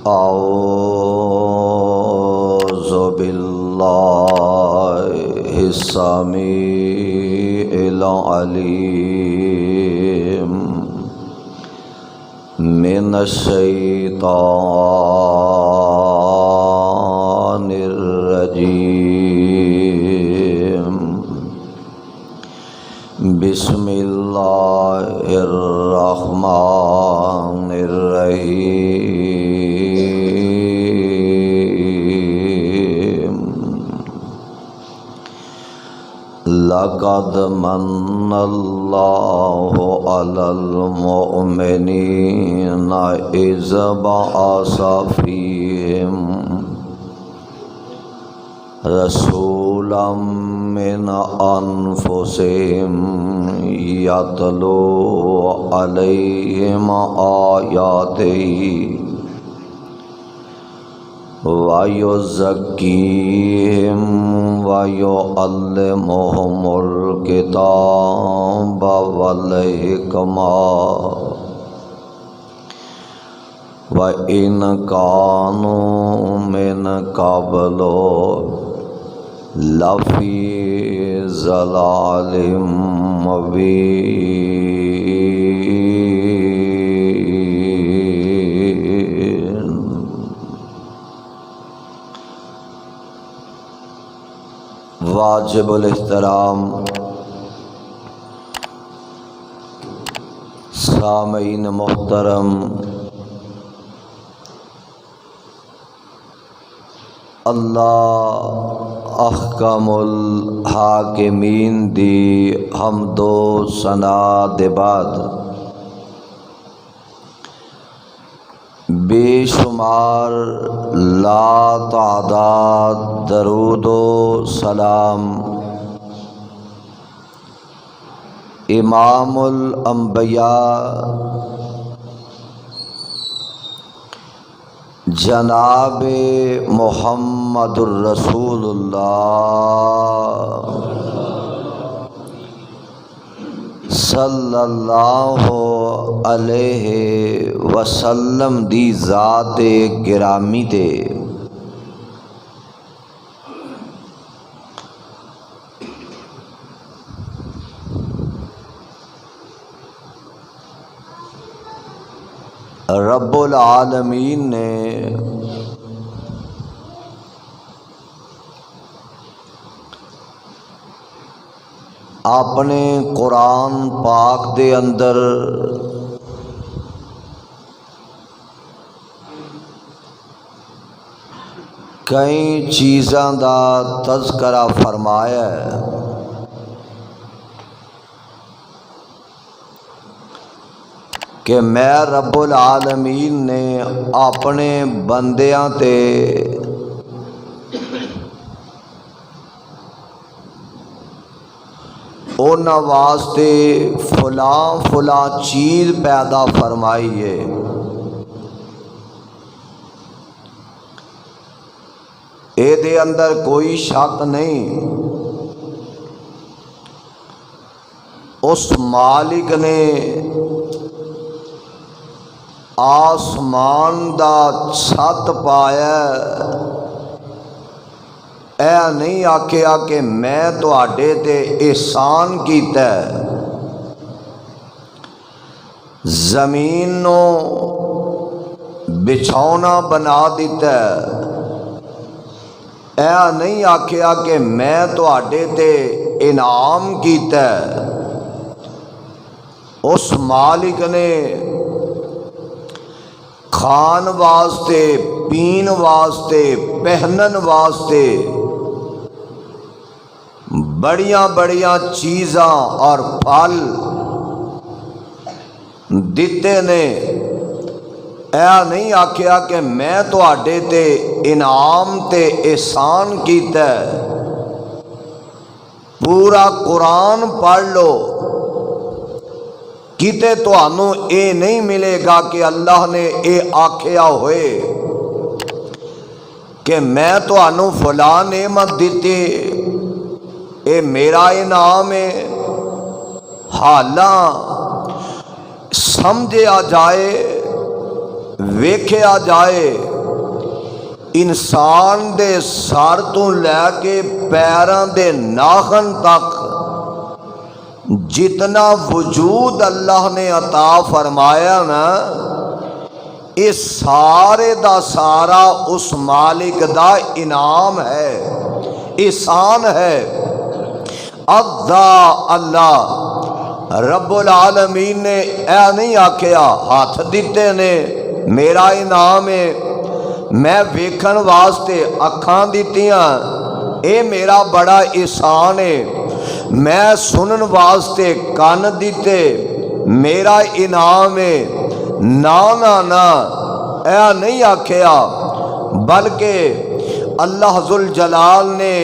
أعوذ بالله السميع العليم من الشيطان الرجيم بسم الله الرحمن الرحيم لقد من الله على المؤمنين إذ بعث فيهم رسولا من أنفسهم يتلو عليهم آياته ويزكيهم ويعلمهم الكتاب والحكمة وإن كانوا من قبل لفی ضلال مبین۔ واجب الاحترام سامعین محترم، اللہ احکم الحاکمین دی حمد و ثنا دے بعد بے شمار لا تعداد درود و سلام امام الانبیاء جناب محمد الرسول اللہ صلی اللہ علیہ وسلم دی ذات گرامی تے رب العالمین نے اپنے قرآن پاک دے اندر کئی چیزاں دا تذکرہ فرمایا ہے۔ کہ میں رب العالمین نے اپنے بندیاں تے انہاں واسطے فلاں فلاں چیز پیدا فرمائی ہے۔ اے دے اندر کوئی شک نہیں، اس مالک نے آسمان دا چھت پایا، اے نہیں آکھیا کہ میں تواڈے تے احسان کیتا ہے، زمین نو بچھونا بنا دیتا ہے، اے نہیں آکھیا کہ میں تواڈے تے انعام کیتا ہے۔ اس مالک نے کھان واسطے، پین واسطے، پہنن واسطے بڑیاں بڑیاں چیزاں اور پھل دیتے نے، اے نہیں آکھیا کہ میں تواڈے تے انعام تے احسان کیتا ہے۔ پورا قرآن پڑھ لو، کتے تانوں اے نہیں ملے گا کہ اللہ نے اے آکھیا ہوئے کہ میں تانوں فلاں نعمت دیتی، اے میرا انعام ہے۔ حالاں سمجھیا جائے، ویکھیا جائے انسان دے سر تو لے کے پیراں دے ناخن تک جتنا وجود اللہ نے عطا فرمایا نا، یہ سارے دا سارا اس مالک دا انعام ہے، احسان ہے۔ اللہ رب العالمین نے اے نہیں آکھیا ہاتھ دیتے نے میرا انعام ہے، میں ویکھن واسطے اکھاں دیتیاں اے میرا بڑا احسان ہے، میں سنن واسطے کان دیتے میرا انعام ہے۔ نا نا نا، اے نہیں آکھیا، بلکہ اللہ ذوالجلال نے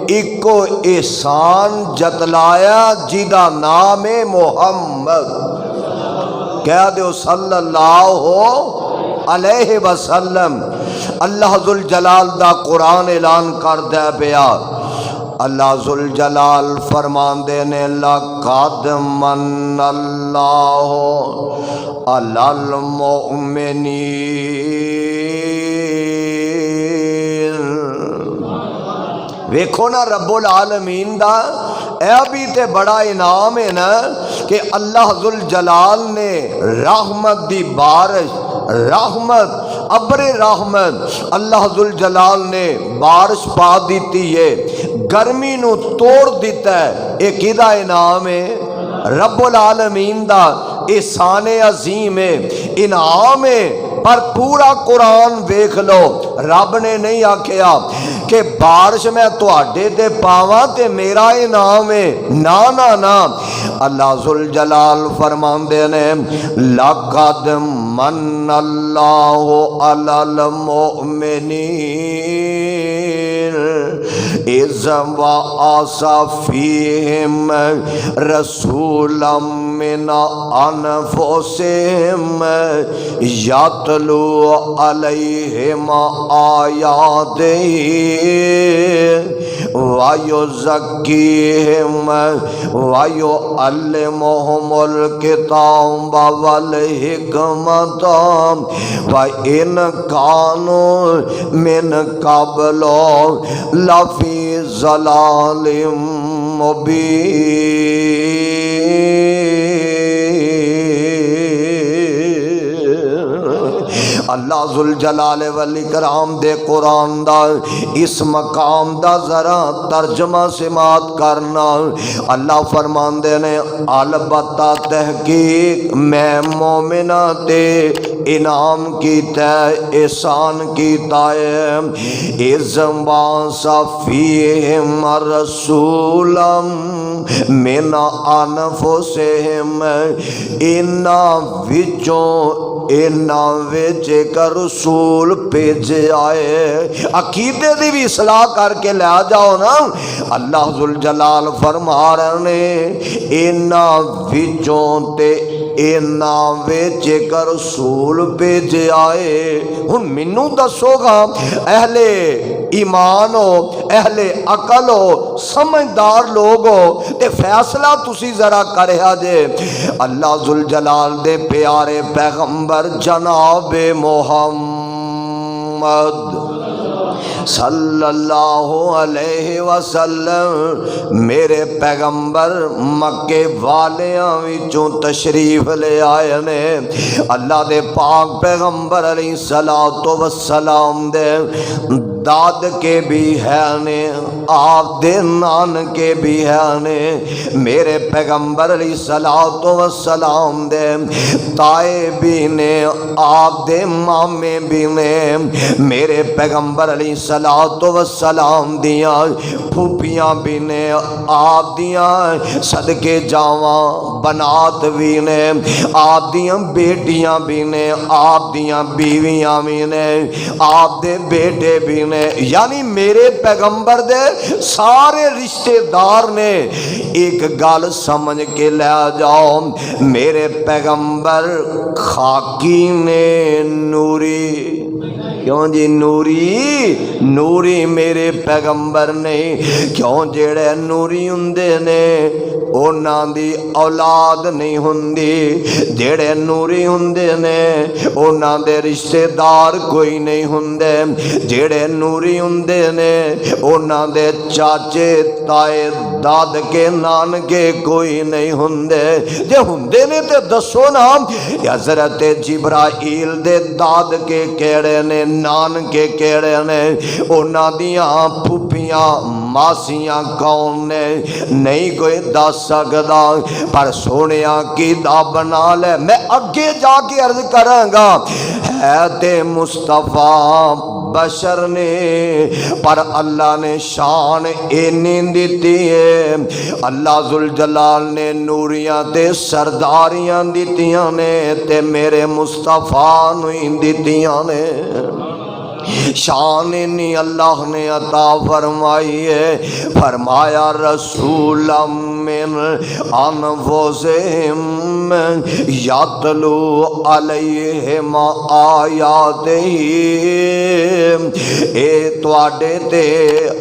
ایک کو احسان جتلایا جیدہ نام محمد، کہہ دیو صلی اللہ علیہ وسلم۔ اللہ ذوالجلال دا قرآن اعلان کر دے پیا، اللہ ذوالجلال فرماندے نے لَقَدْ مَنَّ اللَّهُ عَلَى الْمُؤْمِنِينَ۔ ویکھو نا رب العالمین دا اے بھی تے بڑا انعام ہے نا کہ اللہ ذوالجلال نے رحمت دی بارش، رحمت ابر رحمت اللہ ذوالجلال نے بارش پا دیتی ہے، گرمی نو توڑ دیتا ہے۔ ایک کیدا انعام ہے؟ رب العالمین دا احسان عظیم ہے، انعام ہے۔ پر پورا قرآن دیکھ لو، رب نے نہیں آکھیا کہ بارش میں تواڈے تے پاواں تے میرا انعام ہے، نا نا نا، اللہ ذوالجلال فرماندے نے لَقَدْ مَنَّ اللَّهُ عَلَى الْمُؤْمِنِينَ إِذْ بَعَثَ فِيهِمْ رَسُولًا مِّنْ أَنفُسِهِمْ يَتْلُو عَلَيْهِمْ آيَاتِهِ وَيُزَكِّيهِمْ وَيُعَلِّمُهُمُ الْكِتَابَ وَالْحِكْمَةَ وَإِنْ كَانُوا مِنْ قَبْلُ لَفِي ضَلَالٍ مُبِينٍ۔ اللہ ذوالجلال والاکرام دے قرآن دا اس مقام دا ذرا ترجمہ سماعت کرنا۔ اللہ فرماندے نے البتہ تحقیق میں مومنہ تے انعام کیتا ہے، احسان کیتا ہے۔ اِذْ بَعَثَ فِيهِمْ رَسُولًا مِّنْ أَنفُسِهِمْ، انہاں وچ ایک رسول بھیجے آئے۔ عقیدے دی بھی اصلاح کر کے لے جاؤ نا، اللہ ذوالجلال فرما رہے نے انہاں وچوں تے انہاں وچ ایک رسول بھیجے آئے۔ ہن مینوں دسو گا اہل ایمان ہو، اہل عقل ہو، سمجھدار لوگ ہو تے فیصلہ تسی ذرا کریا جے۔ اللہ ذوالجلال دے پیارے پیغمبر جناب محمد صلی اللہ علیہ وسلم میرے پیغمبر مکے والیاں وچوں تشریف لے آئے نے۔ اللہ دے پاک پیغمبر علیہ السلام دے داد کے بھی ہے نے، آپ دے نان کے بھی ہے نے۔ میرے پیغمبر علیہ السلام دے تائے بھی نے، آپ دے مامے بھی نے۔ میرے پیغمبر علیہ السلام دیاں پھوپیاں بھی نے، آپ دیاں صدقے جاواں بنات بھی نے، آپ دیاں بیٹیاں بھی نے، آپ دیاں بیویاں بھی نے، آپ دے بیٹے بھی نے۔ یعنی میرے پیغمبر دے سارے رشتہ دار نے۔ ایک گل سمجھ کے لے جاؤ، میرے پیغمبر خاکی نے، نوری کیوں جی نوری میرے پیغمبر نے کیوں جڑے نوری ہوندے نے انہاں دی اولاد نہیں ہوندی جڑے نوری ہوندے نے انہاں دے رشتہ دار کوئی نہیں ہوندے جڑے نوری ہوندے نے انہاں دے چاچے تائے دادکے نانکے کوئی نہیں ہوندے جے ہوندے نے تے دسو نا حضرت جبرائیل دے دادکے کیڑے نے نانکے کیڑے نے انہاں دیاں پھوپھیاں ماسیاں کون نے نہیں کوئی دس سکدا پر سونیا کی دا بنا لے میں اگے جا کے عرض کراں گا ہے تے مصطفیٰ بشر نے پر اللہ نے شان اینی دیتی ہے اللہ ذوالجلال نے نوریاں تے سرداریاں دیتیاں نے تے میرے مصطفیٰ نویں دیتیاں نے شان نہیں اللہ نے عطا فرمائی ہے فرمایا رسول من انفسہم یتلو علیہم آیاتہ اے تواڈے تے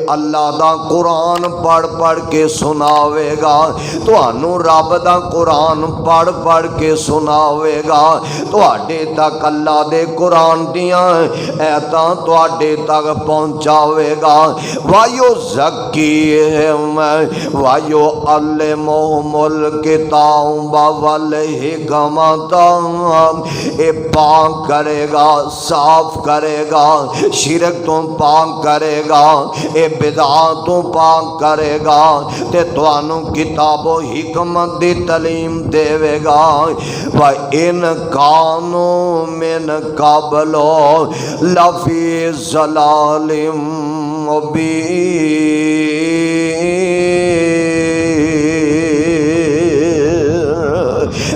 اللہ دا قرآن پڑھ کے سناوے گا تانوں رب دا قرآن پڑھ کے سناوے گا تواڈے تک اللہ دے قرآن دیاں ایتاں تواڈے تک پہنچاوے گا وایو زکیہم وایو علمہم الکتاب والحکمت اے پاک کرے گا صاف کرے گا شرک تو پاک کرے گا اے بدعات تو پاک کرے گا تے تانوں کتاب و حکمت دی تعلیم دے گا وَإِنْ كَانُوا مِنْ قَبْلُ لَفِي ضلال مبین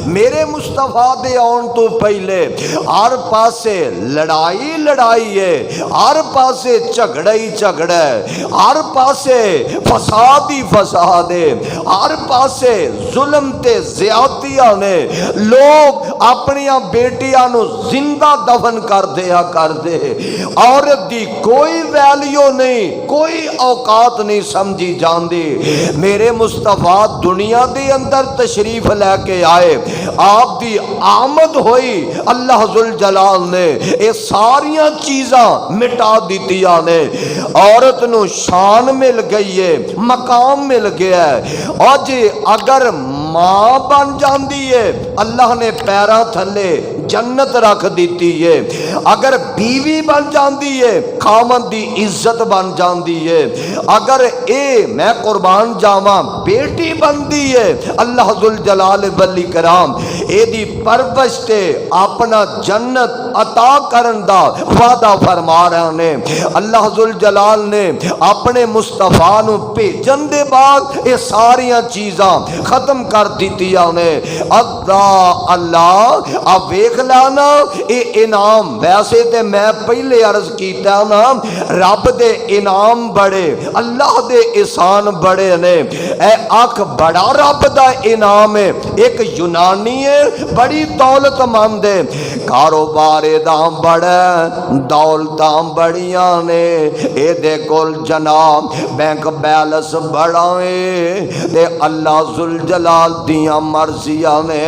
میرے مصطفیٰ دے آن تو پہلے ہر پاسے لڑائی ہے ہر پاسے جھگڑا ہے ہر پاسے فساد ہے ہر پاسے ظلم تے زیادتیاں نے لوگ اپنیاں بیٹیاں نو زندہ دفن کر دے عورت دی کوئی ویلیو نہیں کوئی اوقات نہیں سمجھی جاندی میرے مصطفیٰ دنیا دے اندر تشریف لے کے آئے آپ دی آمد ہوئی اللہ ذوالجلال نے یہ ساریاں چیزاں مٹا دیتیاں نے عورت نو شان مل گئی ہے مقام مل گیا ہے اور جی اگر ماں بن جاندی ہے اللہ نے پیراں تھلے جنت رکھ دیتی ہے اگر بیوی بن جاندی ہے خاوند دی عزت بن جاندی ہے اگر اے میں قربان جاواں بیٹی بندی ہے اللہ ذوالجلال والاکرام اے دی پرورش تے اپنا جنت عطا کرن دا وعدہ فرما رہے نے اللہ ذوالجلال نے اپنے مصطفیٰ نو بھیجن دے بعد یہ ساریاں چیزاں ختم کر دیتیاں نے اللہ اب ویکھ لانا اے انعام ویسے تے میں پہلے عرض کیتا نا رب دے انعام بڑے اللہ دے احسان بڑے نے اے آنکھ بڑا رب دا انعام ہے ایک یونانی ہے بڑی دولت مند ہے کاروبار دا بڑا دولتاں بڑیاں نے اے دے کول جناب بینک بیلنس بڑا ہے تے اللہ ذوالجلال دیاں مرضیاں نے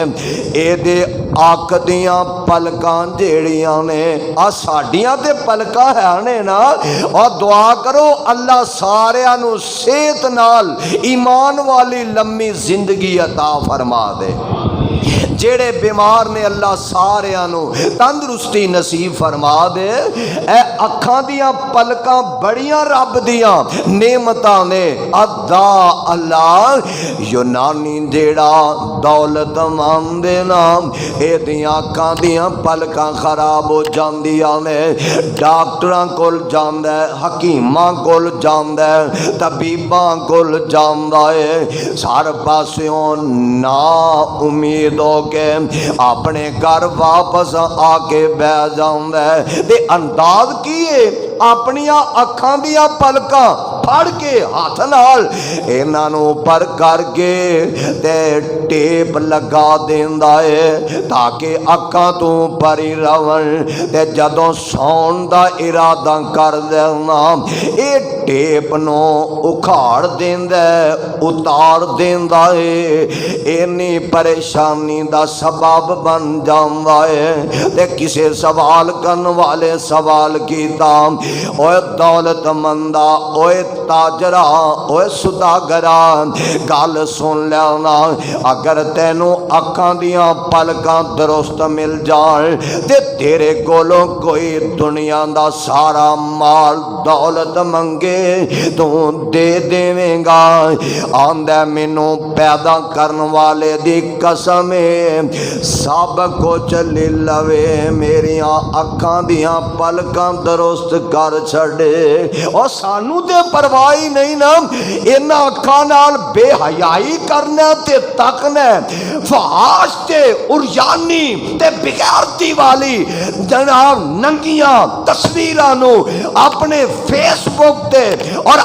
اے دے آنکھ دیاں پلکاں جیڑیاں نے ساڈیاں تے پلکاں ہے نے نا اور دعا کرو اللہ ساریاں نو صحت نال ایمان والی لمبی زندگی عطا فرما دے جیڑے بیمار نے اللہ ساریاں نو تندرستی نصیب فرما دے اے اکھاں دیاں پلکاں بڑیاں رب دیاں نعمتاں نے ادا اللہ یونانی جیڑا دولت مند نا اے دیاں اکھاں دیاں پلکاں خراب ہو جاندیاں نے ڈاکٹراں کول جاندا ہے حکیماں کول جاندا ہے طبیباں کول جاندا ہے سار پاسوں نا امید ہو کے اپنے گھر واپس آ کے بہ جاؤں تے انداز کیے اپنیاں اکھاں دیاں پلکاں پھڑ کے ہاتھ نال انہاں نوں پر کر کے تے ٹیپ لگا دیندا ہے تاکہ اکھاں تو پری رہن تے جدوں سون دا ارادہ کر دینا اے ٹیپ نو اکھاڑ دیندا ہے اتار دیندا ہے اینی پریشانی دا سبب بن جاندا ہے تے کسے سوال کرن والے سوال کیتا اوے دولت مندہ اوے تاجرہ اوے سوداگرہ گل سن لینا اگر تینوں اکھاں دیاں پلکاں درست مل جان تے تیرے کولوں کوئی دنیا دا سارا مال دولت منگے تو دے دیویں گا آندہ مینوں پیدا کرن والے دی قسم سب کچھ لے لوے میریاں اکھاں دیاں پلکاں درست کر چھڑے اور سانو تے پرواہی نہیں نا انہاں اکھاں نال بے حیائی کرنا تے تکنا فحاش تے اریانی تے بغیرتی والی جناب ننگیاں تصویرانو اپنے فیس بک تے اور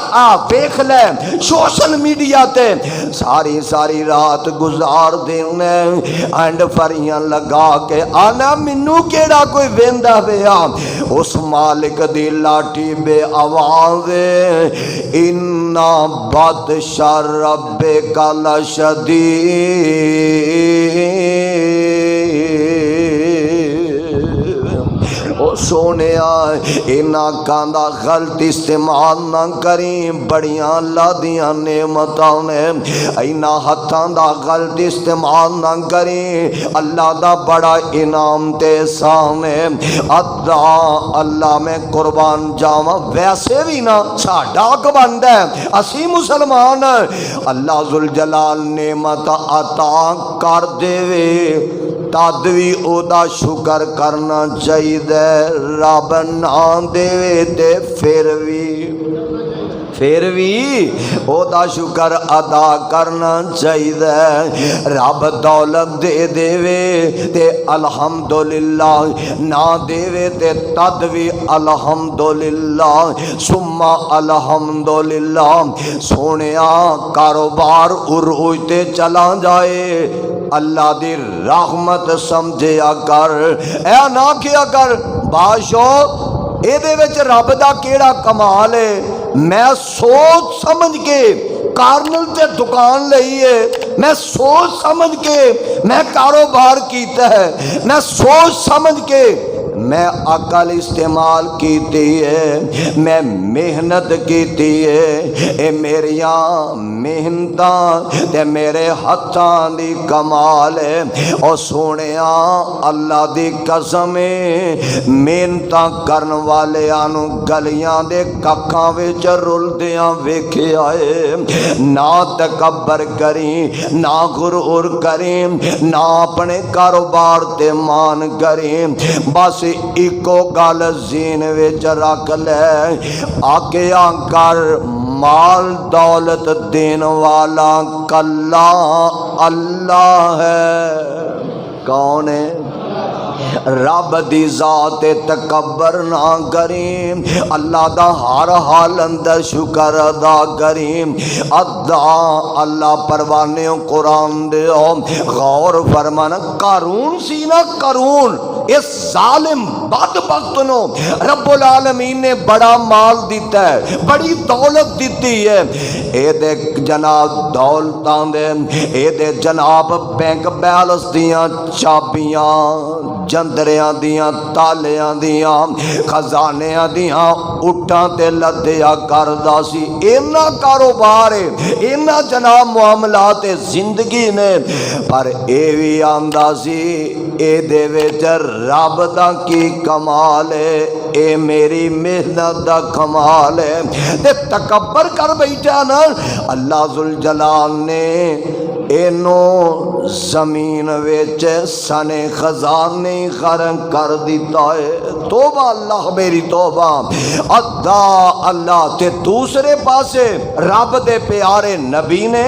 دیکھ لے سوشل میڈیا تے ساری رات گزار دینے اینڈ فریاں لگا کے آنا منو کیڑا کوئی ویندا پیا اس مالک دی لاٹھی بے آواز انا بطش ربک لشدید او سونے اینا کاندہ غلط استعمال نہ کریں بڑیاں اللہ دیاں نعمتاں نے اینا ہتھاں دا غلط استعمال نہ کریں اللہ دا بڑا انعام تے سامنے ادا اللہ میں قربان جاواں ویسے بھی نہ ساڈا حق بندا ہے اسی مسلمان اللہ ذوالجلال نعمت عطا کر دے تد بھی او دا شکر کرنا چاہیے رب نہ دے تے پھر بھی او دا شکر ادا کرنا چاہیے رب دولت دے تے الحمدللہ نہ دے تے تد بھی الحمدللہ ثم الحمدللہ سونیا کاروبار عروج تے چلا جائے اللہ دی رحمت سمجھیا کر اے نہ کیا کر باشو اے دے وچ رب دا کیڑا کمال ہے میں سوچ سمجھ کے کارنل تے دکان لئی ہے میں سوچ سمجھ کے میں کاروبار کیتا ہے میں سوچ سمجھ کے میں عقل استعمال کیتی ہے میں محنت کیتی ہے اے میریاں محنتاں تے میرے ہتھاں دی کمال ہے او سونیاں اللہ دی قسم محنتاں کرن والیاں نو گلیاں دے ککھاں وچ رلدیاں ویکھیا ہے نہ تکبر کریں نہ غرور کریں نہ اپنے کاروبار تے مان کریں بس ایکو گل زین وچ رکھ لے آکیا کر مال دولت دین والا کلا اللہ ہے کون ہے رب دی ذات تکبر نہ کریم اللہ دا ہر حال اندر شکر ادا کریم ادا اللہ پروانیوں قرآن دیو غور فرمانا قارون سی نا قارون اس ظالم بدبخت نو رب العالمین نے بڑا مال دیتا ہے بڑی دولت دیتی ہے اے دے جناب دولتاں دے اے دے جناب بینک بیلنس دیاں چابیاں جندریاں دیاں تالیاں دیاں خزانیاں دیاں اٹھاں تے لدیا کردہ سی اینا کاروبار ہے اینا جناب معاملات زندگی نے پر اے بھی آندہ سی اے دے ویچر رب دا کی کمال ہے اے میری محنت دا کمال ہے تے تکبر کر بیٹھا نا اللہ ذوالجلال نے اینو زمین ویچ سنے خزانے خرن کر دیتا ہے توبہ اللہ میری توبہ ادا اللہ تے دوسرے پاسے رب دے پیارے نبی نے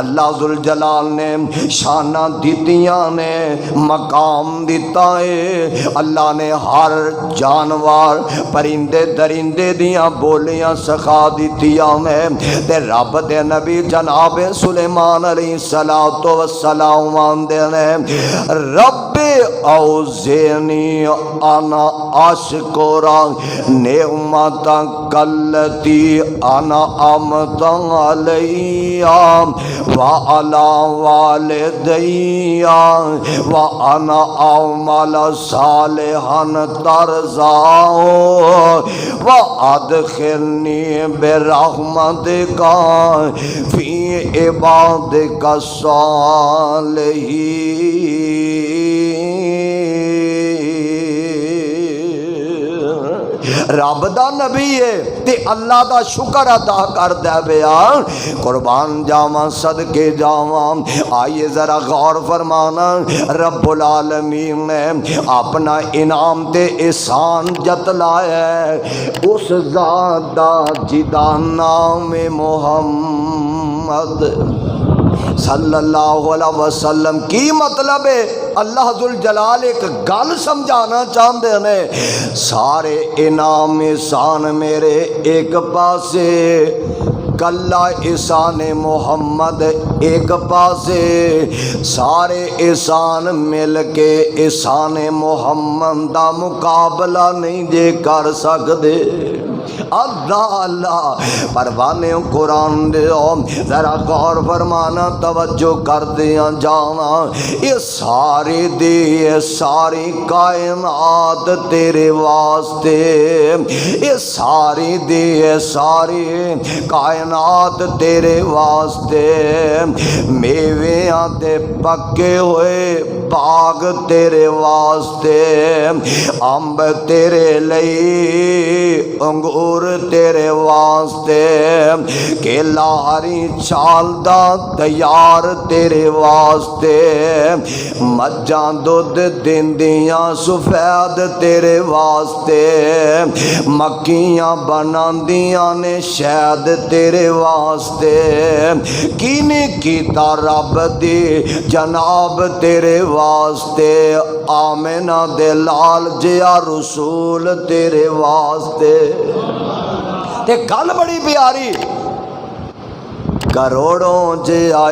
اللہ ذوالجلال نے شانہ دیتیاں نے مقام دیتا ہے اللہ نے ہر جانور پرندے درندے دیاں بولیاں سکھا دیتیاں نے تے رب دے نبی جناب سلیمان علیہ السلام آندے نے رب اوزینی انا اشکرا نعمتا کلتی انا امتا علیہ وعلا والدیہ وانا اعمل صالحا ترضاه وادخلنی برحمتک فی عبادک الصالحین۔ رب دا نبی ہے تے اللہ دا شکر ادا کر دے بیا قربان جاواں صدقے جاواں آئیے ذرا غور فرمانا رب العالمین نے اپنا انعام تے احسان جتلایا ہے اس ذات دا جدا نام محمد صلی اللہ علیہ وسلم۔ کی مطلب ہے اللہ ذوالجلال ایک گل سمجھانا چاہتے ہیں سارے انعام احسان میرے ایک پاسے کلا احسان محمد ایک پاسے سارے احسان مل کے احسان محمد دا مقابلہ نہیں جے کر سکدے۔ اللہ اللہ پروانے قرآن دیو ذرا غور فرمانا توجہ کر دیا جانا یہ ساری دی ساری کائنات تیرے واسطے یہ ساری دی ساری کائنات تیرے واسطے میویاں تے پکے ہوئے باغ تیرے واسطے امب تیرے لئی انگور تیرے واسطے کیلا ہری چال دا تیار تیرے واسطے مجھاں دودھ دیندیاں سفید تیرے واسطے مکیاں بناندیاں نے شہد تیرے واسطے کینے کیتا رب دی جناب تیرے واسطے آمنہ دے لال جیا رسول تیرے واسطے۔ تے گل بڑی پیاری کروڑوں جیا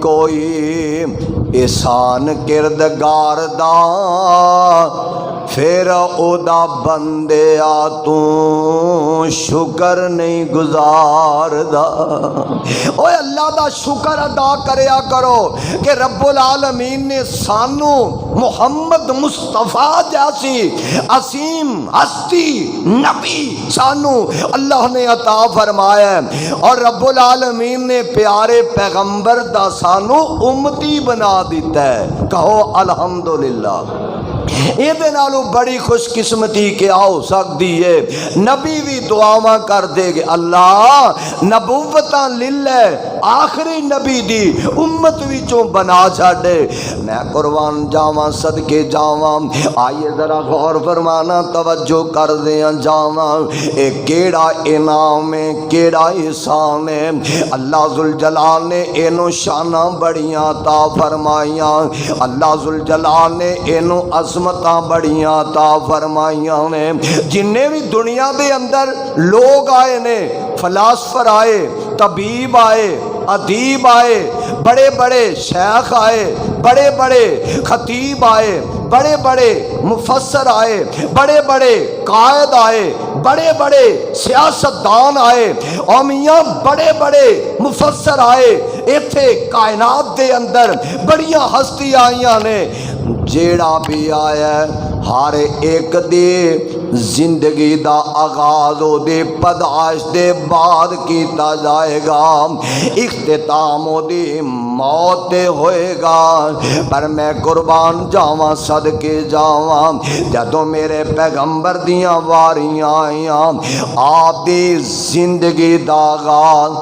کوئی احسان کردگار دا پھر او دا بندیا تو شکر نہیں گزار دا۔ اوے اللہ دا شکر ادا کریا کرو کہ رب العالمین نے سانو محمد مصطفیٰ جیسی عظیم ہستی نبی سانو اللہ نے عطا فرمایا ہے اور رب العالمین نے پیارے پیغمبر دا سانو امتی بنا دیتا ہے۔ کہو الحمدللہ۔ یہ بڑی خوش قسمتی کیا ہو سکتی ہے؟ نبی بھی دعاواں کر دے گے اللہ نبوتاں للہ آخری نبی دی امت وچوں بنا چھاڑے۔ میں قربان جاواں صدقے جاواں آئیے ذرا غور فرمانا توجہ کر دیاں جاواں اے کیڑا انعام ہے کیڑا احسان ہے اللہ ذوالجلال نے اینو شاناں بڑیاں عطا فرمائیاں اللہ ذوالجلال نے اینو عظمتاں بڑیاں عطا فرمائیاں نے۔ جنہیں بھی دنیا دے اندر لوگ آئے نے فلاسفر آئے طبیب آئے ادیب آئے بڑے بڑے شیخ آئے بڑے بڑے خطیب آئے بڑے بڑے مفسر آئے بڑے بڑے قائد آئے بڑے بڑے سیاستدان آئے اور میاں بڑے بڑے مفسر آئے ایتھے کائنات دے اندر بڑیاں ہستی آئیاں نے جیڑا بھی آیا ہر ایک دی زندگی دا آغاز او دی پیدائش دے بعد کیتا جائے گا، اختتام او دی موت تے ہوئے گا۔ پر میں قربان جاواں صدقے جاواں، جدوں میرے پیغمبر دیاں واریاں آئیاں، آپ دی زندگی دا آغاز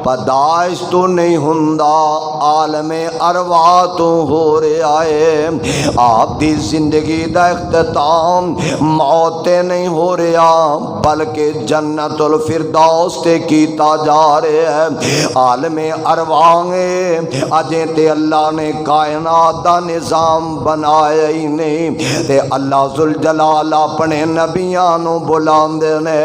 پیدائش تو نہیں ہوندا، عالم ارواح تو ہو رہا ہے۔ آپ دی زندگی دا اختتام موت تے نہیں ہو رہا، بلکہ جنت الفردوس تے کیتا جا رہا ہے۔ عالم ارواح اجے تے اللہ نے کائنات دا نظام بنایا ہی نہیں، تے اللہ ذوالجلال اپنے نبیاں نو بلاندے نے،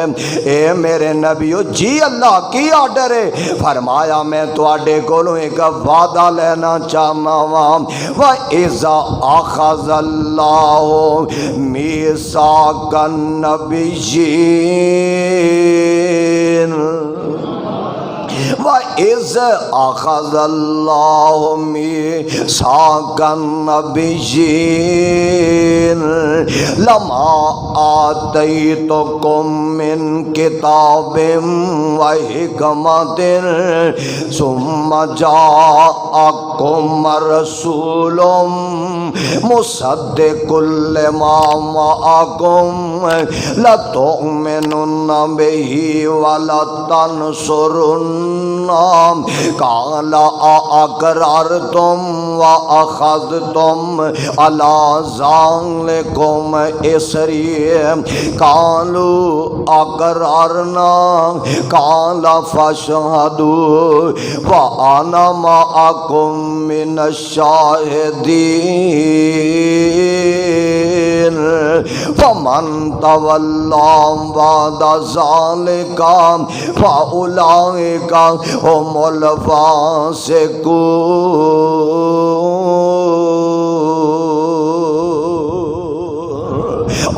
اے میرے نبیو جی اللہ کی آرڈر ہے؟ فرمایا میں تواڈے کولوں ایک وعدہ لینا چاہنا واں، وَإِذَا أَخَذَ اللَّهُ مِيثَاقَ النَّبِيِّينَ وَإِذْ أَخَذَ اللَّهُ مِيثَاقَ النَّبِيِّينَ لَمَا آتَيْتُكُم مِّن كِتَابٍ وَحِكْمَةٍ ثُمَّ جَاءَكُم رَّسُولٌ مُصَدِّقٌ لِّمَا مَعَكُمْ لَتُؤْمِنُنَّ بِهِ وَلَتَنصُرُنَّهُ قَالَ أَأَقْرَرْتُمْ وَأَخَذْتُمْ عَلَىٰ ذَلِكُمْ إِصْرِي قَالُوا أَقْرَرْنَا قَالَ فَاشْهَدُوا وَأَنَا مَعَكُمْ مِنَ الشَّاهِدِينَ فَمَن تَوَلَّىٰ بَعْدَ ذَلِكَ فَأُولَٰئِكَ هُمُ الْفَاسِقُونَ۔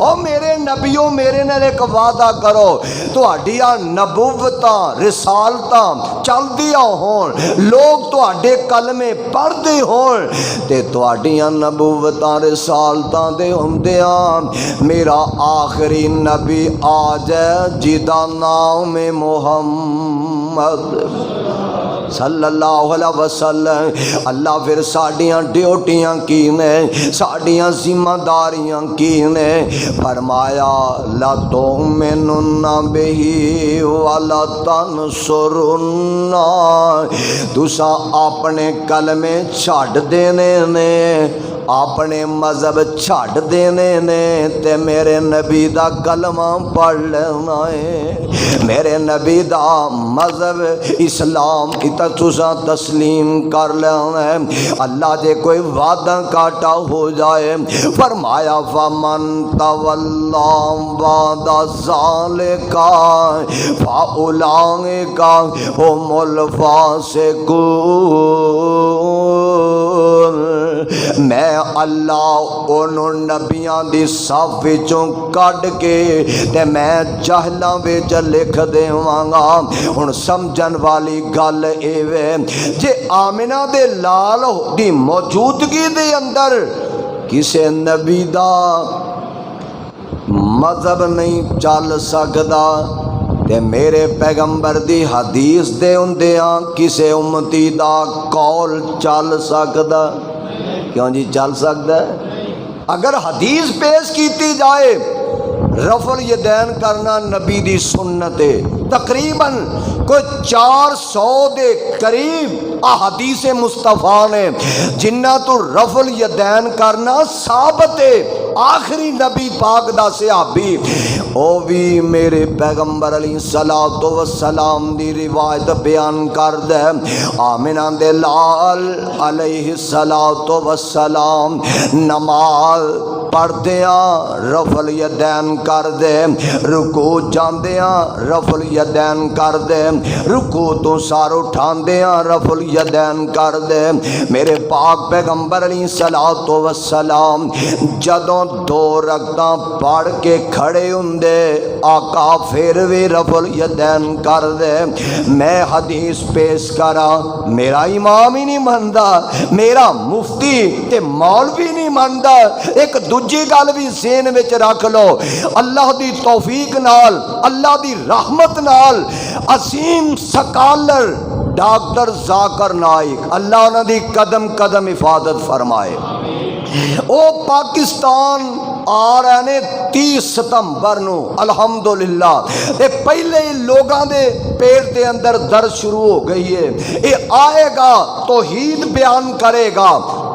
او میرے نبیوں میرے نال ایک وعدہ کرو، تہاڈیاں نبوتاں رسالتاں چلدیاں ہون، لوگ تہاڈے کلمے پڑھدے ہون، تے تہاڈیاں نبوتاں رسالتاں دے ہوندیاں میرا آخری نبی آ جائے جدا نام محمد صلی اللہ علیہ وسلم۔ اللہ پھر ساڈیاں ڈیوٹیاں کی نے، ساڈیاں ذمہ داریاں کی نے؟ فرمایا لَتُؤْمِنُنَّ بِهِ وَلَتَنصُرُنَّهُ، تساں اپنے کلمے چھڈ دینے نے، اپنے مذہب چھڈ دینے نے، تے میرے نبی دا کلمہ پڑھ لینا ہے، میرے نبی دا مذہب اسلام اتنا تساں تسلیم کر لینا ہے۔ اللہ جے کوئی وعدہ کاٹا ہو جائے، فرمایا فَمَن تَوَلَّىٰ بَعْدَ ذَلِكَ فَأُولَٰئِكَ هُمُ الْفَاسِقُونَ۔ میں اللہ انہوں نبیاں دی صف وچوں کڈ کے تے میں جہلاں وچ لکھ دیواں گا۔ ہن سمجھن والی گل اے وے، جے آمنہ دے لال دی موجودگی دے اندر کسے نبی دا مذہب نہیں چل سکدا، تے میرے پیغمبر دی حدیث دے ہوندیاں کسے امتی دا قول چل سکدا؟ کیوں جی چل سکتا ہے؟ اگر حدیث پیش کیتی جائے رفع الیدین کرنا نبی دی سنت ہے، تقریباً کوئی 400 دے قریب احادیث مصطفیٰ نے جنہ تو رفع الیدین کرنا ثابت ہے۔ آخری نبی پاک دا صحابی او بھی میرے پیغمبر علیہ السلام دی روایت بیان کر دے، آمنہ دے لال علیہ السلام نماز پڑھ دیاں رفع الیدین کر دے، رکوع جاندیاں رفع الیدین کر دے، رکوع تو سار اٹھاندیاں رفع الیدین کر دے۔ میرے پاک پیغمبر علیہ السلام جدوں دو رکعتاں پڑھ کے کھڑے ہوندے، آقا پھر بھی رفع الیدین کر دے۔ میں حدیث پیش کرا، میرا امام ہی نہیں مندا، میرا مفتی تے مولوی نہیں مندا، ایک دوجی گل بھی ذہن وچ رکھ لو، اللہ دی توفیق نال، اللہ دی رحمت نال عظیم سکالر ڈاکٹر ذاکر نائک، اللہ انہاں دی قدم قدم حفاظت فرمائے، او پاکستان آ رہے نے 30 ستمبر نو الحمدللہ، اے پہلے ہی لوگاں دے پیٹ دے اندر درد شروع ہو گئی ہے، اے آئے گا توحید بیان کرے گا،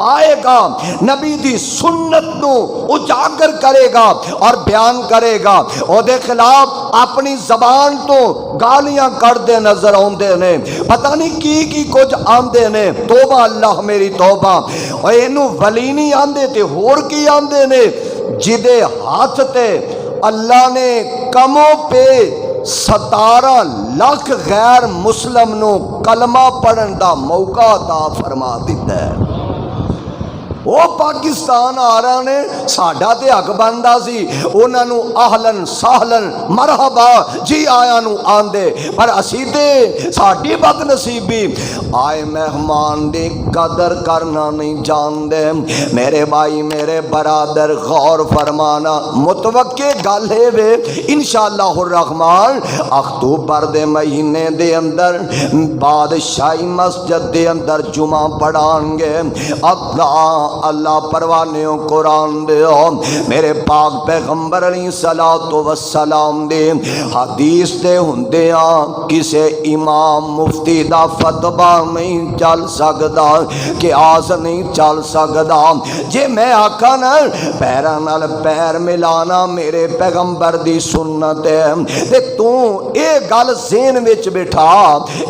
آئے گا نبی دی سنت نو اجاگر کرے گا اور بیان کرے گا، او دے خلاف اپنی زبان تو گالیاں کردے نظر آندے نے، پتہ نہیں کی کچھ آندے نے، توبہ اللہ میری توبہ، اور اینو ولی نہیں آندے تے ہور کی آندے نے، جدے ہاتھ تے اللہ نے کموں پہ 17 لاکھ غیر مسلم نو کلمہ پڑھن دا موقع عطا فرما دیتا ہے۔ وہ پاکستان آ رہے نے، ساڈا تے حق بندا سی انہاں نو اہلن سہلن مرحبا جی آیا نو آندے، پر اسی تے ساڈی بد نصیبی آئے مہمان دی قدر کرنا نہیں جاندے۔ میرے بھائی میرے برادر غور فرمانا، متوقع گل ہے وے انشاءاللہ الرحمن اکتوبر دے مہینے دے اندر بادشاہی مسجد دے اندر جمعہ پڑھان گے، اللہ پروانیوں قرآن دیو، میرے پاک پیغمبر علیہ السلام دے حدیث دے ہندیاں کسے امام مفتی دا فتبہ نہیں چل سکدا، کہ آس نہیں چل سکدا، جے میں آکھا نا پیراں نال پیر ملانا میرے پیغمبر دی سنت ہے، تے تو اے گل ذہن وچ بٹھا،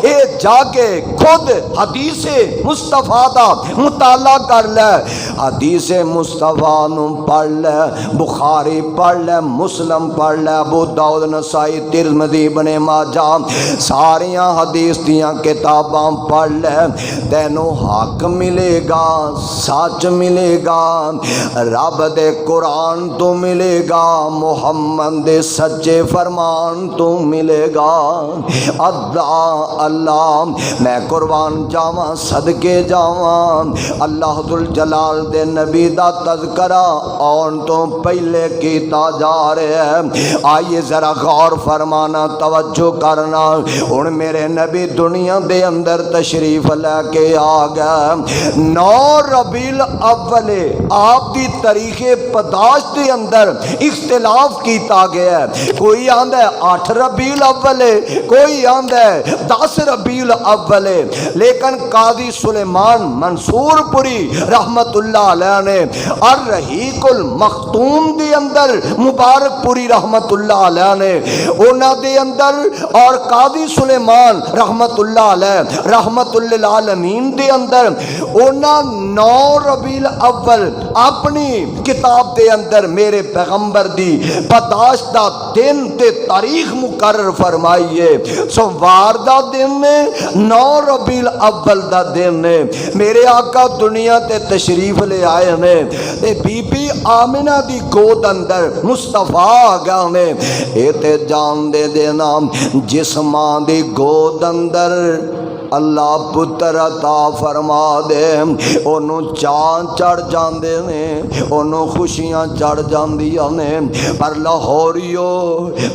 اے جا کے خود حدیث مصطفیٰ دا مطالعہ کر لے، حدیث مصطفیٰ نو پڑھ لے، بخاری پڑھ لے، مسلم پڑھ لے، ابو داؤد نسائی ترمذی ابن ماجہ ساریاں حدیث دیاں کتاباں پڑھ لے، تینوں حق ملے گا، سچ ملے گا، رب دے قرآن تو ملے گا، محمد دے سچے فرمان تو ملے گا۔ اللہ اللہ میں قربان جاواں صدقے جاواں، اللہ ذوالجلال دے نبی دا تذکرہ آن تو پہلے کیتا جا رہا ہے، آئیے ذرا غور فرمانا توجہ کرنا، ان میرے نبی دنیا دے اندر تشریف لے کے آ گیا، 9 ربیع الاول آپ دی تاریخ پیدائش دے اندر اختلاف کیتا گیا ہے، کوئی آندا ہے 8 ربیع الاول ہے، کوئی آندا ہے 10 ربیع الاول ہے، لیکن قاضی سلیمان منصور پوری رحمت اللہ علیہ نے الرحیق المختوم دے اندر مبارک پوری رحمت اللہ علیہ نے اونا دے اندر، اور قاضی سلیمان رحمت اللہ علیہ رحمت للعالمین دے اندر اونا 9 ربیع الاول اپنی کتاب دے اندر میرے پیغمبر دی پیدائش دا دن تے تاریخ مقرر فرمائیے، سوموار دا دن نے، 9 ربیع الاول دا دن نے، میرے آقا دنیا تے تشریف لے آئے نے، تے بی بی آمنہ دی گود اندر مصطفیٰ آگا نے، اے تے جان دے دینا جس ماں دی گود اندر اللہ پتر عطا فرما دے، انہوں چاند چڑھ جاندے نے، انہوں خوشیاں چڑھ جاندیاں نے، پر لاہوریو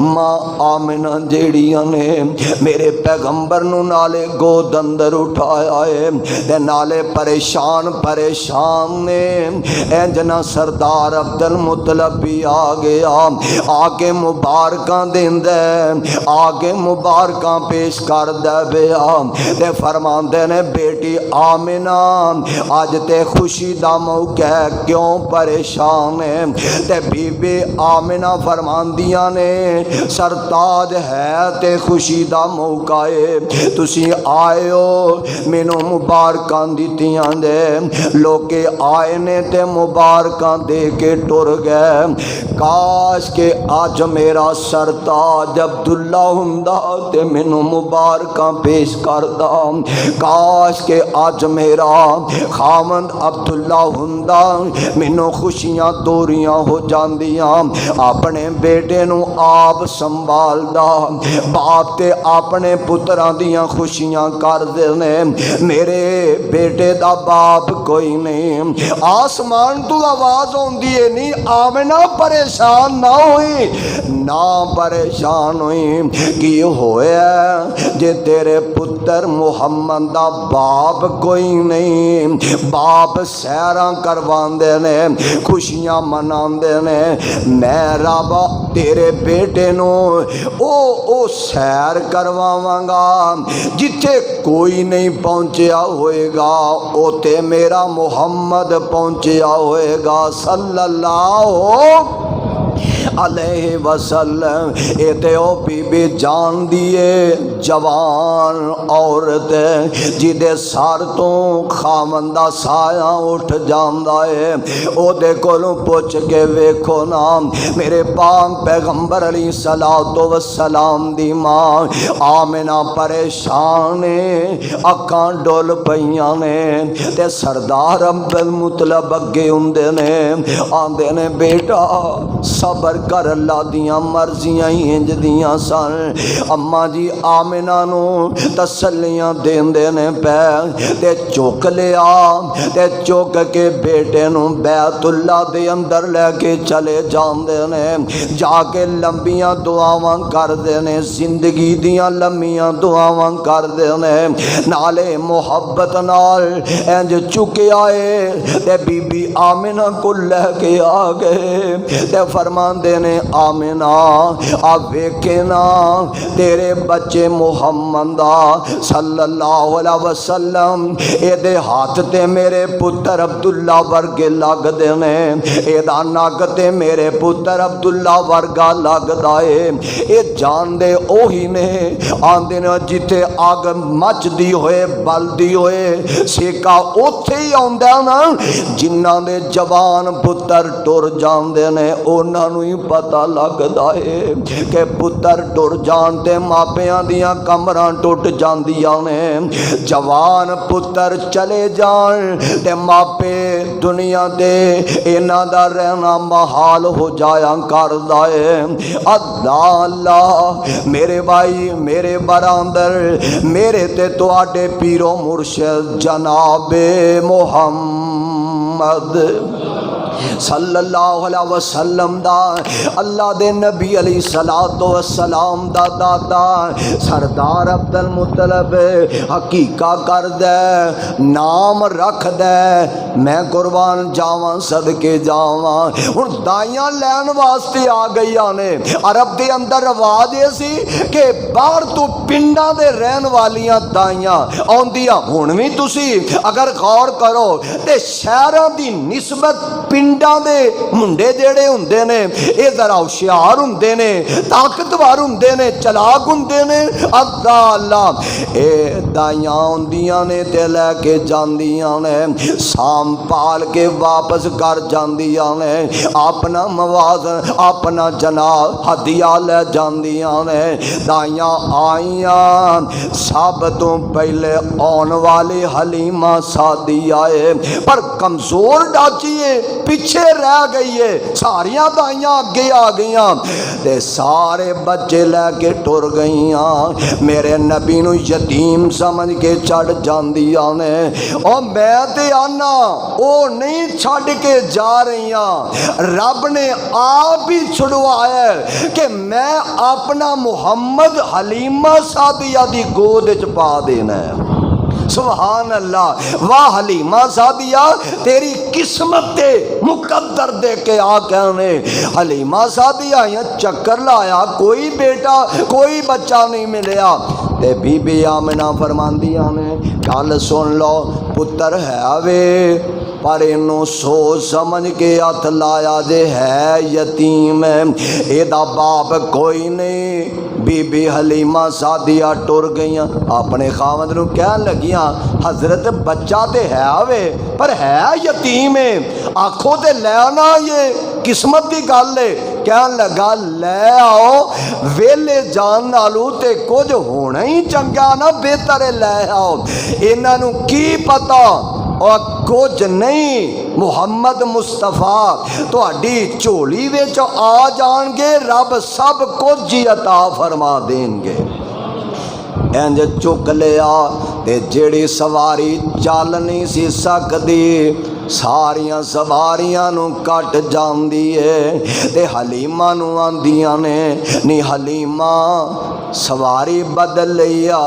ماں آمنہ جیڑیاں نے میرے پیغمبر نو نالے گود اندر اٹھایا ہے، تے نالے پریشان نے، اینجنا سردار عبدالمطلب بھی آ گیا، آگے مبارکاں دین دے، آگے مبارکاں پیش کر دے بیا، تے فرماندے نے بیٹی آمنہ آج تے خوشی دا موقع ہے، کیوں پریشان ہے؟ تے بی بی آمنہ فرماندیاں نے سرتاج ہے تے خوشی دا موقع ہے، تسی آئے ہو مینوں مبارکاں دیتیاں دے، لوکے آئے نے تے مبارکاں دے کے ٹر گئے، کاش کہ آج میرا سرتاج عبداللہ ہوندا تے مینوں مبارکاں پیش کردا، کاش کہ اج میرا خامند عبداللہ ہوندا مینوں خوشیاں دوریاں ہو جاندیاں، اپنے بیٹے نو آپ سنبھالدا، باپ تے اپنے پتراں دیاں خوشیاں کر دینے، میرے بیٹے دا باپ کوئی نہیں۔ آسمان تو آواز ہوندی ہے نہیں آمنہ پریشان نہ ہوئی، نہ پریشان ہوئی، کی ہویا جے تیرے پتر محمد دا باپ کوئی نہیں، باپ سیراں کرواندے نے، خوشیاں مناندے نے، میں رب تیرے بیٹے نو او سیر کرواواں گا جتھے کوئی نہیں پہنچیا ہوئے گا، او تے میرا محمد پہنچیا ہوئے گا صلی اللہ علیہ وسلم۔ اے تے او بی بی جان دیے جوان عورت جدے سر تو خامندہ سایہ اٹھ جاندا ہے، او دے کولوں پوچھ کے ویکھو نا میرے پاک پیغمبر علیہ السلام دی ماں آمنہ پریشان اکھاں ڈول پیاں نے، تے سردار عبدالمطلب اگے ہوندے نے، آندے نے بیٹا صبر کر، اللہ دیاں مرضیاں ہی انج دیاں سن۔ اماں جی آمنہ نو تسلیاں دیندے نے پے، تے چک لیا تے چک کے بیٹے نو بیت اللہ دے اندر لے کے چلے جاندے نے، جا کے لمبیاں دعاواں کر دینے، زندگی دیاں لمبیاں دعاواں کر دینے، نالے محبت نال انج چکے آئے تے بی بی آمنہ کو لے کے آ گئے تے فرماندے نے آمنہ اب ویکھے نا تیرے بچے محمد صلی اللہ علیہ وسلم اے دے ہاتھ تے میرے پتر عبداللہ ورگے لگ دینے، اے دا نگ تے میرے پتر عبداللہ ورگا لگ دائے، اے جان دے اوہی نے آندے نے جتے آگ مچ دی ہوئے بل دی ہوئے سیکا اوتھے ہی آندے نا، جنہاں دے جوان پتر ٹر جاندے نے انہاں نو ہی پتہ لگدا ہے کہ پتر ٹر جان تے ماپیاں دیاں کمراں ٹوٹ جاندیاں نے، جوان پتر چلے جان تے ماپے دنیا دے انہاں دا رہنا محال ہو جایا کردا ہے۔ اللہ اللہ میرے بھائی میرے برادر میرے تے تواڈے پیرو مرشد جناب محمد صلی اللہ علیہ وسلم دا اللہ دے نبی علیہ السلام دا دادا سردار عبدالمطلب حقیقہ کر دے نام رکھ دے، میں قربان جاواں صدقے جاواں۔ ہن دائیاں لین واسطے آ گئی نے، عرب دے اندر رواج یہ سی کہ باہر تو پنڈاں دے رہن والیاں دائیاں آندیاں، ہن وی تسی اگر غور کرو تے شہراں دی نسبت پنڈاں دے منڈے جڑے ہوندے نے اے ذرا ہوشیار ہوندے نے، طاقتور ہوندے نے، چلاک ہوندے نے۔ اللہ اللہ اے دائیاں ہوندیاں نے تے لے کے جاندیاں نے، سام پال کے واپس کر جاندیاں نے، اپنا موازن اپنا جناب ہدیہ لے جاندیاں نے۔ دائیاں آئیاں سب تو پہلے آن والی حلیمہ سعدیہ ہے، پر کمزور ڈاچیے پیچھے رہ گئی ہے، ساریاں دائیاں آگے آ گئیاں تے سارے بچے لے کے ٹر گئیاں، میرے نبی نو یتیم سمجھ کے چڑھ جاندیاں نے، اور میں تے آنا او نہیں چھڑ کے جا رہیاں، رب نے آپ ہی چھڑوایا ہے کہ میں اپنا محمد حلیمہ سعدیہ دی گود وچ پا دینا ہے۔ سبحان اللہ، واہ حلیمہ سعدیہ تیری قسمت تے مقدر دے کے آ کہنے، حلیمہ سعدیہ یہ چکر لایا کوئی بیٹا کوئی بچہ نہیں ملیا، تے بی بی آمنہ فرماندیاں نے گل سن لو پتر ہے وے پر انہوں سوچ سمجھ کے ہاتھ لایا جے ہے یتیم ہے، اے دا باپ کوئی نہیں۔ بی بی حلیمہ سعدیہ ٹر گئیاں، اپنے خاوند نو کہن لگیاں حضرت بچہ تے ہے وے پر ہے یتیم ہے، آنکھوں تے لینا یہ قسمت دی گل ہے کہن لگا لے آؤ ویلے جان نالو تے کچھ ہونا ہی چنگا نا بہتر ہے لے آؤ انہاں نو کی پتا اور کچھ نہیں محمد مصطفیٰ تہاڈی جھولی وچ آ جان گے رب سب کچھ جی عطا فرما دیں گے انج چک لیا تے جیڑی سواری چل نہیں سی سکدی ساریاں سواریاں نو کٹ جاندی ہے تے حلیمہ نو آندیاں نے نی حلیمہ سواری بدل لیا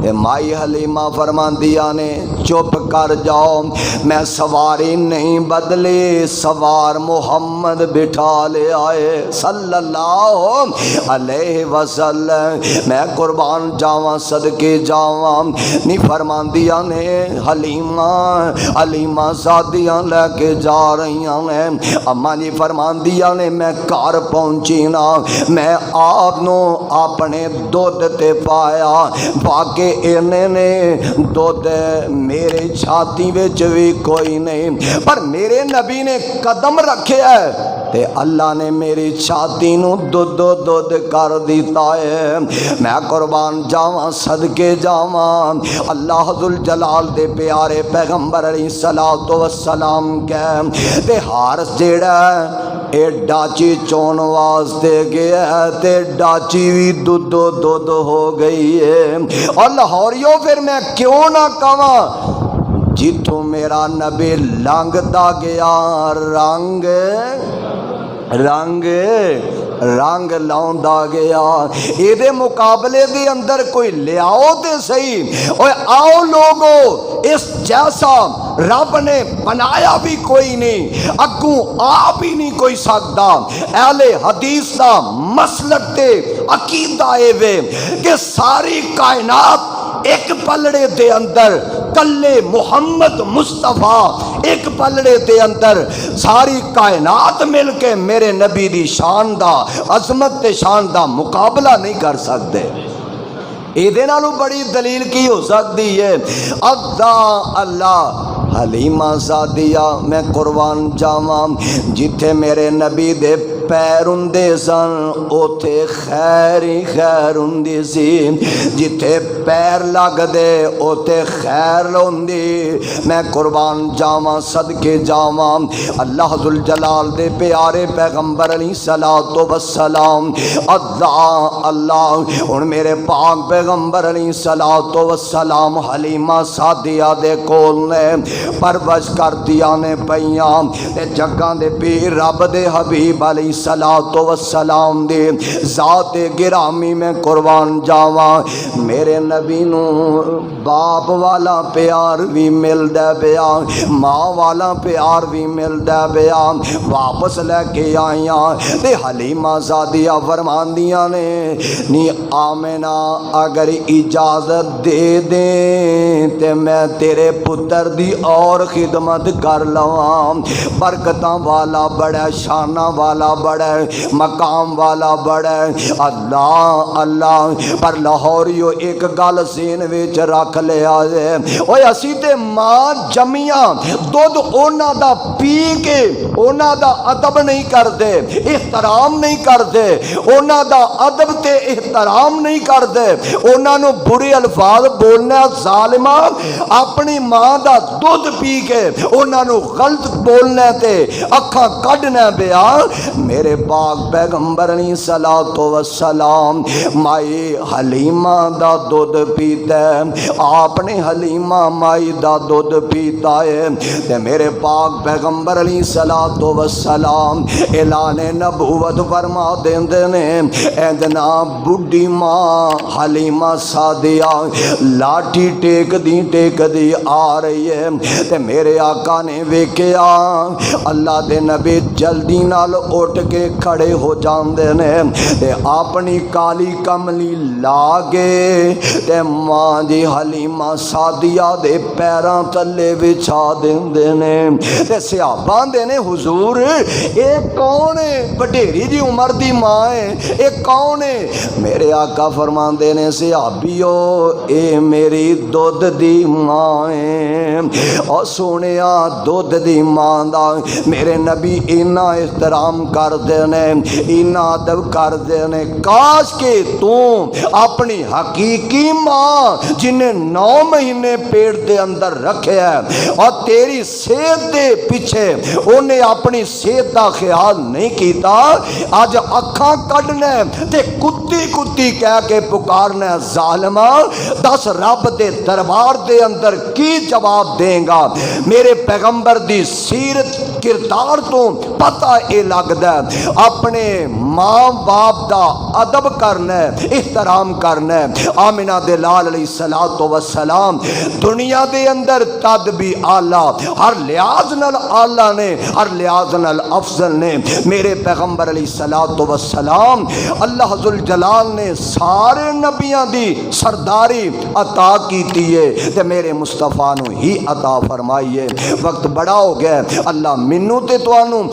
تے مائی حلیمہ فرماندیاں نے چپ کر جاؤ میں سواری نہیں بدلی سوار محمد بٹھا لے آئے صلی اللہ علیہ وسلم میں قربان جاواں صدقے جاواں نی فرماندیاں نے حلیمہ سادیاں لے کے جا رہیاں نے اماں جی فرماندیاں نے میں گھر پہنچی نا میں آپ نو اپنے دودھ تے پایا باقی انہیں نے دودھ میرے چھاتی وچ بھی کوئی نہیں پر میرے نبی نے قدم رکھے ہے تے اللہ نے میری چھاتی نو دودھ کر دیتا ہے میں قربان جاواں صدقے جاواں اللہ ذوالجلال دے پیارے پیغمبر علیہ الصلوۃ والسلام کے تے حارث جیڑا اے ڈاچی چون واسطے گیا ہے تے ڈاچی بھی دودھ ہو گئی ہے اور لاہوریوں پھر میں کیوں نہ کہاں جتوں میرا نبی لنگدا گیا رنگ لاؤندا گیا ایدے مقابلے دے اندر کوئی لیاؤ تے صحیح اوے آؤ لوگو اس جیسا رب نے بنایا بھی کوئی نہیں اگوں آ بھی نہیں کوئی سکتا اہل حدیث دا مسلک تے عقیدہ اے وے کہ ساری کائنات ایک پلڑے دے اندر کلے محمد مصطفیٰ ایک پلڑے دے اندر ساری کائنات مل کے میرے نبی دی شان دا عظمت تے شان دا مقابلہ نہیں کر سکتے ایدے نالوں بڑی دلیل کی ہو سکتی ہے اللہ حلیمہ سادیہ میں قربان جاواں جتھے میرے نبی دے پیر ہوندے سن اوتھے خیر ہی خیر ہوندی سی جتھے پیر لگ دے اوتھے خیر ہوندی میں قربان جاواں صدقے جاواں اللہ ذوالجلال دے پیارے پیغمبر علیہ الصلوۃ والسلام اللہ ہن میرے پاک پیغمبر علیہ الصلوۃ والسلام حلیمہ سادیہ دے کول نے پرورش کر دیا نے پیاں تے جگاں دے پیر رب دے حبیب علیہ الصلوۃ والسلام دے ذات گرامی میں قربان جاواں میرے نبی نو باپ والا پیار بھی ملدا پیا ماں والا پیار بھی ملدا پیا واپس لے کے آئیاں تے حلیمہ سادیہ فرماندیاں نے نی آمنہ اگر اجازت دے دیں تے میں تیرے پتر دی اور خدمت کر لواں برکتاں والا بڑا شانہ والا بڑا مقام والا بڑا اللہ پر لاہوریو ایک گل سین وچ رکھ لیا ہے اوے اسی تے ماں جمیاں دودھ اونا دا پی کے اونا دا ادب نہیں کر دے احترام نہیں کر دے اونا دا ادب تے احترام نہیں کر دے اونا نو برے الفاظ بولنا ظالمہ اپنی ماں دا دودھ پی کے اونا نو غلط بولنا تے اکھاں کڈنا پیا میرے پاک پیغمبر علیہ الصلوۃ والسلام مائی حلیمہ دا دودھ پیتا ہے آپ نے حلیمہ مائی دا دودھ پیتا ہے تے میرے پاک پیغمبر علیہ الصلوۃ والسلام اعلان نبوت فرما دیندے نے اے جناب بڈھی ماں حلیمہ سادیہ لاٹھی ٹیک دی آ رہی ہے تے میرے آقا نے ویکھیا اللہ دے نبی جلدی نال اٹھ کے کھڑے ہو جاندے نے تے اپنی کالی کملی لا کے تے ماں دی حلیمہ سادیہ دے پیراں تلے بچھا دیندے نے تے صحابہ دے نے حضور اے کون ہے بڈھیری جی عمر دی ماں ہے اے کون ہے میرے آقا فرماندے نے صحابیو اے میری دودھ دی ماں ہے اور سونیا دودھ دی ماں دا میرے نبی اینا احترام کر کرتے ہیں، اینا ادب کرتے ہیں۔ کاش کہ تو اپنی حقیقی ماں جنہیں 9 مہینے پیٹ دے اندر رکھے ہے اور تیری صحت دے پیچھے انہیں اپنی صحت دا خیال نہیں کیتا، آج اکھاں کڈنا تے کتی کتی کہہ کے پکارنا ہے، ظالمہ دس رب دے دربار دے اندر کی جواب دیں گا؟ میرے پیغمبر دی سیرت کردار تو پتہ اے لگدا ہے اپنے ماں باپ دا ادب کرنا ہے، احترام کرنا ہے۔ آمنہ دے لال علیہ الصلوۃ والسلام دنیا دے اندر تد بھی آلہ، ہر لحاظ نال آلہ نے، ہر لحاظ نال افضل نے۔ میرے پیغمبر علیہ الصلوۃ والسلام اللہ ذوالجلال نے سارے نبیاں دی سرداری عطا کیتی ہے تے میرے مصطفیٰ نو ہی عطا فرمائی ہے۔ وقت بڑا ہو گیا، اللہ مینوں تے تانوں